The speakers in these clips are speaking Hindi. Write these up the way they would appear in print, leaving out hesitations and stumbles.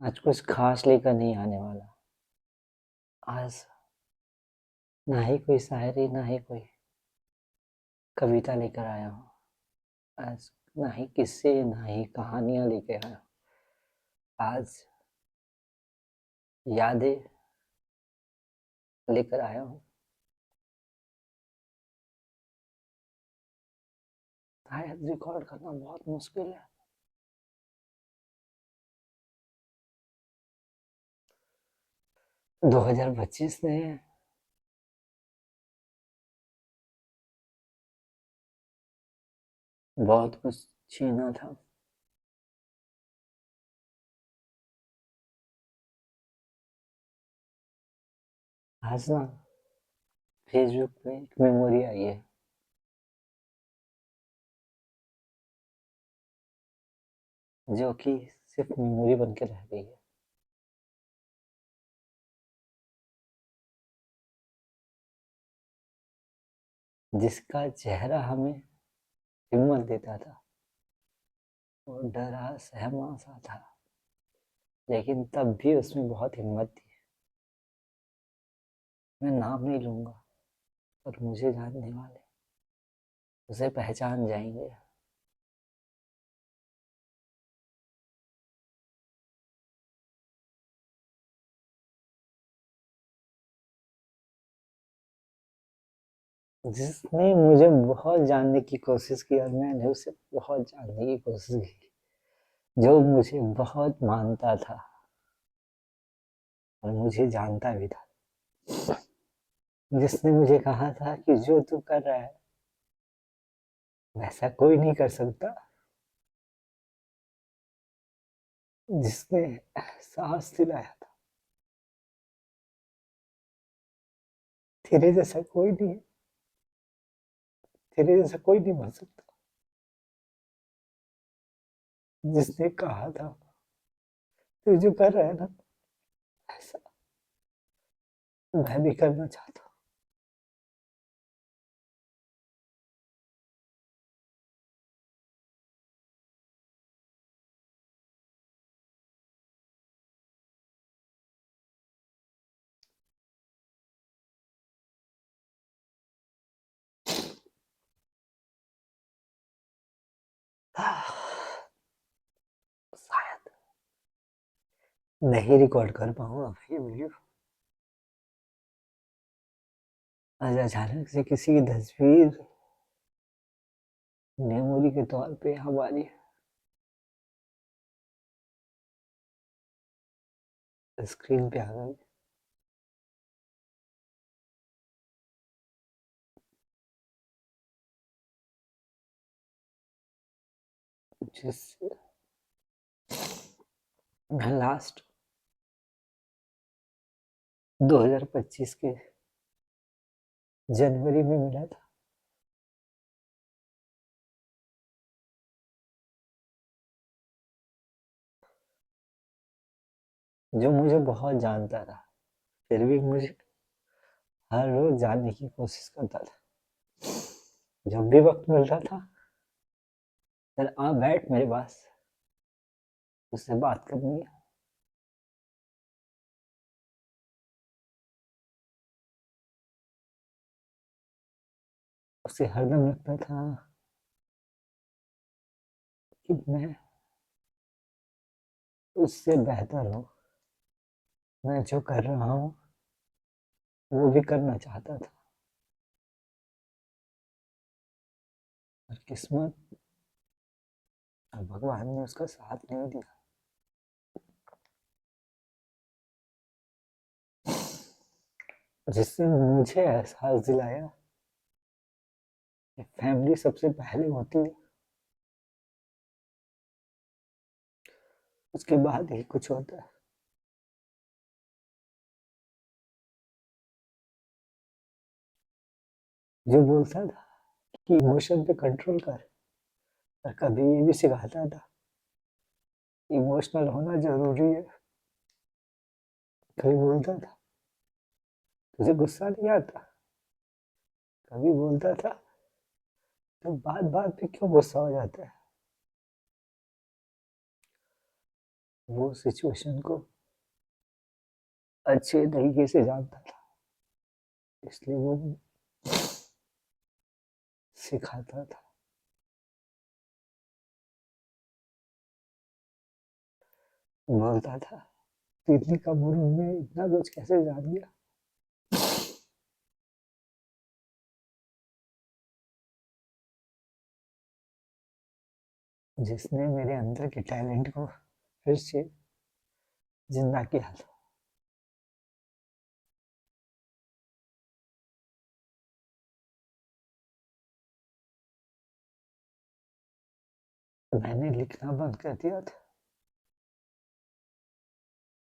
आज कुछ खास लेकर नहीं आने वाला। आज ना ही कोई शायरी ना ही कोई कविता लेकर आया हूँ। आज ना ही किस्से ना ही कहानियां लेकर आया हूँ। आज यादें लेकर आया हूँ। शायद रिकॉर्ड करना बहुत मुश्किल है। 2025 ने बहुत कुछ छीना था। आज ना फेसबुक पे एक मेमोरी आई है जो कि सिर्फ मेमोरी बन के रह गई है। जिसका चेहरा हमें हिम्मत देता था। वो डरा सहमा सा था, लेकिन तब भी उसमें बहुत हिम्मत थी। मैं नाम नहीं लूंगा, पर मुझे जानने वाले उसे पहचान जाएंगे। जिसने मुझे बहुत जानने की कोशिश की और मैंने उसे बहुत जानने की कोशिश की। जो मुझे बहुत मानता था और मुझे जानता भी था। जिसने मुझे कहा था कि जो तू कर रहा है वैसा कोई नहीं कर सकता। जिसने सांस दिलाया था तेरे जैसा कोई नहीं है, तेरे जैसा कोई नहीं बन सकता। जिसने कहा था तू जो कर रहा है ना ऐसा मैं भी करना चाहता हूँ। शायद नहीं रिकॉर्ड कर पाऊंगा ये वीडियो। आज अचानक से किसी की तस्वीर मेमोरी के तौर पे हमारी स्क्रीन पे आ गई। जिससे मैं लास्ट 2025 के जनवरी में मिला था। जो मुझे बहुत जानता था, फिर भी मुझे हर रोज जानने की कोशिश करता था। जब भी वक्त मिलता था, फिर आ बैठ मेरे पास, उससे बात करनी है। उसे हरदम लगता था कि मैं उससे बेहतर हूँ। मैं जो कर रहा हूँ वो भी करना चाहता था, और किस्मत और भगवान ने उसका साथ नहीं दिया। जिससे मुझे एहसास दिलाया कि फैमिली सबसे पहले होती है, उसके बाद ही कुछ होता है। जो बोलता था कि इमोशन पे कंट्रोल कर, और कभी ये भी सिखाता था इमोशनल होना जरूरी है। कभी बोलता था तुझे गुस्सा नहीं आता, कभी बोलता था तो बात बात पे क्यों गुस्सा हो जाता है। वो सिचुएशन को अच्छे तरीके से जानता था, इसलिए वो सिखाता था। बोलता था तू इतनी कम उम्र में इतना कुछ कैसे जान गया। जिसने मेरे अंदर के टैलेंट को फिर से जिंदा किया था। मैंने लिखना बंद कर दिया था,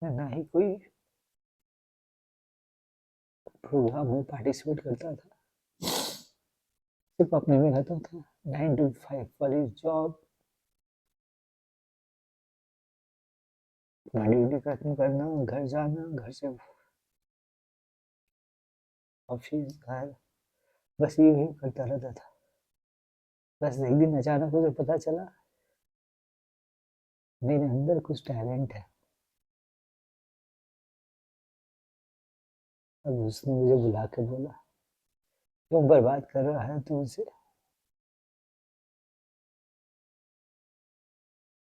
ना ही कोई प्रोग्राम में पार्टिसिपेट करता था, सिर्फ अपने में रहता था। 9 to 5 वाली जॉब, ड्यूटी खत्म करना, घर जाना, घर से ऑफिस, घर, बस ये करता रहता था। बस एक दिन अचानक उसे पता चला मेरे अंदर कुछ टैलेंट है। अब उसने मुझे बुला के बोला क्यों बर्बाद कर रहा है तू उसे।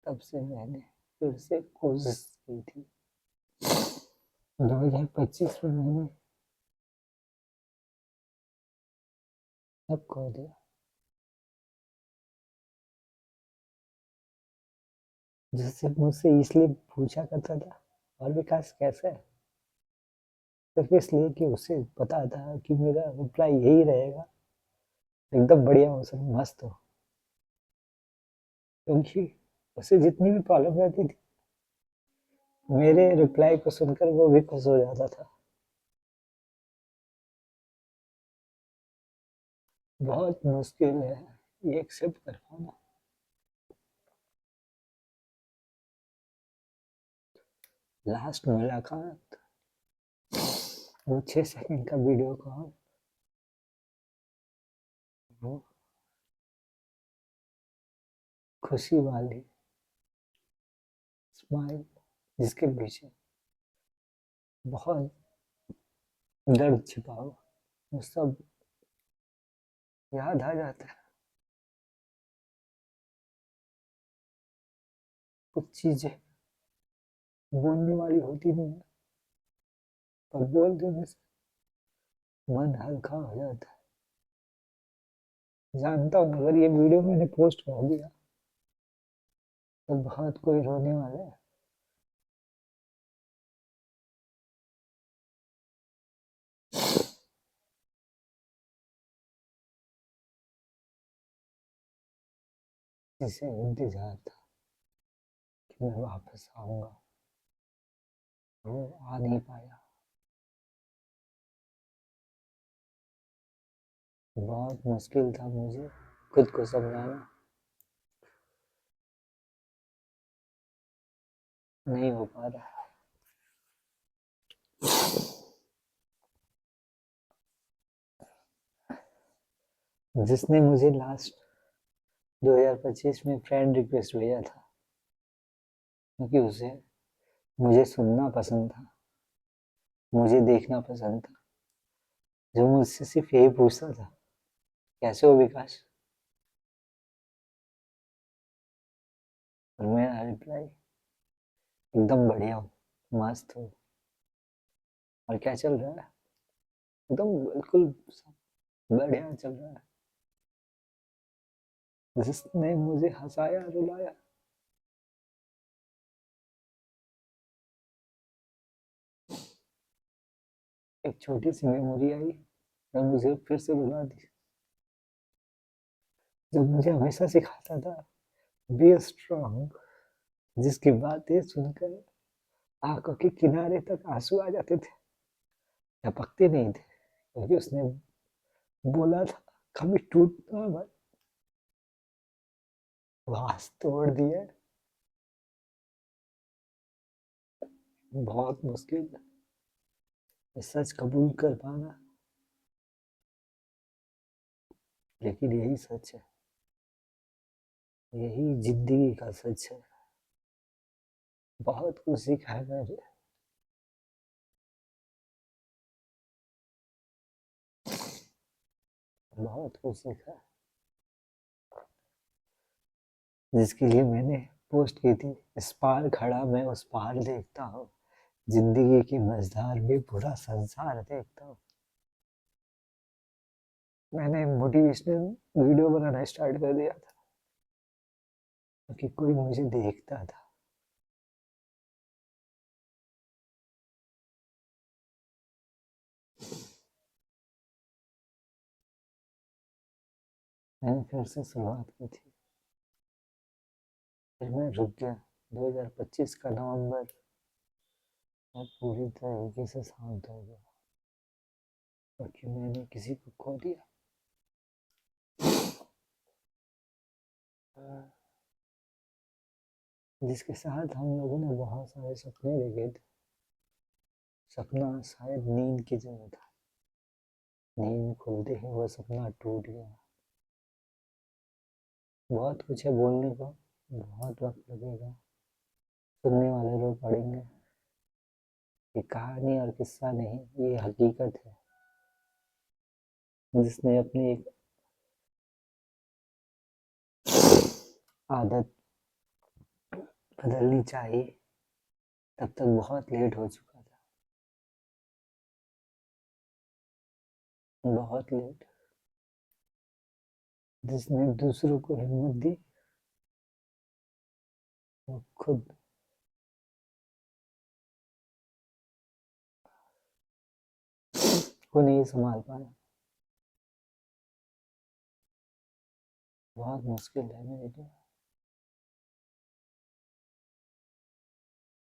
तब से मैंने फिर से कोशिश की थी। 2025 में मैंने सब खो दिया। जिससे मुझसे इसलिए पूछा करता था और विकास कैसा है, सिर्फ इसलिए कि उसे पता था कि मेरा रिप्लाई यही रहेगा, एकदम बढ़िया हो, सब मस्त हो। क्योंकि उसे जितनी भी प्रॉब्लम रहती थी, मेरे रिप्लाई को सुनकर वो भी खुश हो जाता था। बहुत मुश्किल है ये एक्सेप्ट कर पाना। लास्ट मुलाकात, वो 6 सेकंड का वीडियो कॉल, वो खुशी वाली स्माइल, जिसके पीछे बहुत दर्द छिपा हुआ, वो सब याद आ जाता है। कुछ चीजें बोलने वाली होती नहीं है, पर बोल देने से मन हल्का हो जाता है। जानता हूँ अगर ये वीडियो मैंने पोस्ट कर दिया तो बहुत कोई रोने वाला है। जिसे इंतजार था कि मैं वापस आऊंगा, वो आ नहीं पाया। बहुत मुश्किल था मुझे खुद को समझाना, नहीं हो पा रहा। जिसने मुझे लास्ट 2025 में फ्रेंड रिक्वेस्ट भेजा था, क्योंकि उसे मुझे सुनना पसंद था, मुझे देखना पसंद था, जो मुझसे सिर्फ यही पूछता था कैसे हो विकास, और मेरा रिप्लाई एकदम बढ़िया हो, मस्त हो, और क्या चल रहा है, एकदम बिल्कुल बढ़िया चल रहा है। जिसने मुझे हंसाया रुलाया, एक छोटी सी मेमोरी आई और मुझे फिर से रुला दी। जो मुझे हमेशा सिखाता था बी स्ट्रांग, जिसकी बातें सुनकर आंखों के किनारे तक आंसू आ जाते थे, टपकते नहीं थे, क्योंकि उसने बोला था कभी टूटना मत। वास तोड़ दिया। बहुत मुश्किल है सच कबूल कर पाना, लेकिन यही सच है, यही जिंदगी का सच है। बहुत कुछ सीखा है मैंने। बहुत कुछ सीखा है, जिसके लिए मैंने पोस्ट की थी, इस पार खड़ा मैं उस पार देखता हूँ, जिंदगी की मझधार में पूरा संसार देखता हूँ। मैंने मोटिवेशनल वीडियो बनाना स्टार्ट कर दिया था क्योंकि कोई मुझे देखता था। मैंने फिर से शुरुआत की थी, फिर मैं रुक गया। 2025 का नवंबर मैं पूरी तरीके से शांत हो गया क्योंकि मैंने किसी को खो दिया। जिसके साथ हम लोगों ने बहुत सारे सपने देखे थे। सपना शायद नींद की जगह था, नींद खुलते ही वो सपना टूट गया। बहुत कुछ है बोलने को, बहुत वक्त लगेगा, सुनने वाले लोग पढ़ेंगे। ये कहानी और किस्सा नहीं, ये हकीकत है जिसने अपनी एक आदत बदलनी चाहिए, तब तक बहुत लेट हो चुका था, बहुत लेट। जिसने दूसरों को हिम्मत दी वो खुद को नहीं संभाल पाया। बहुत मुश्किल है मेरे लिए,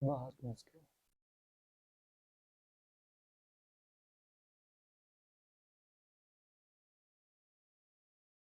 बहुत मुश्किल।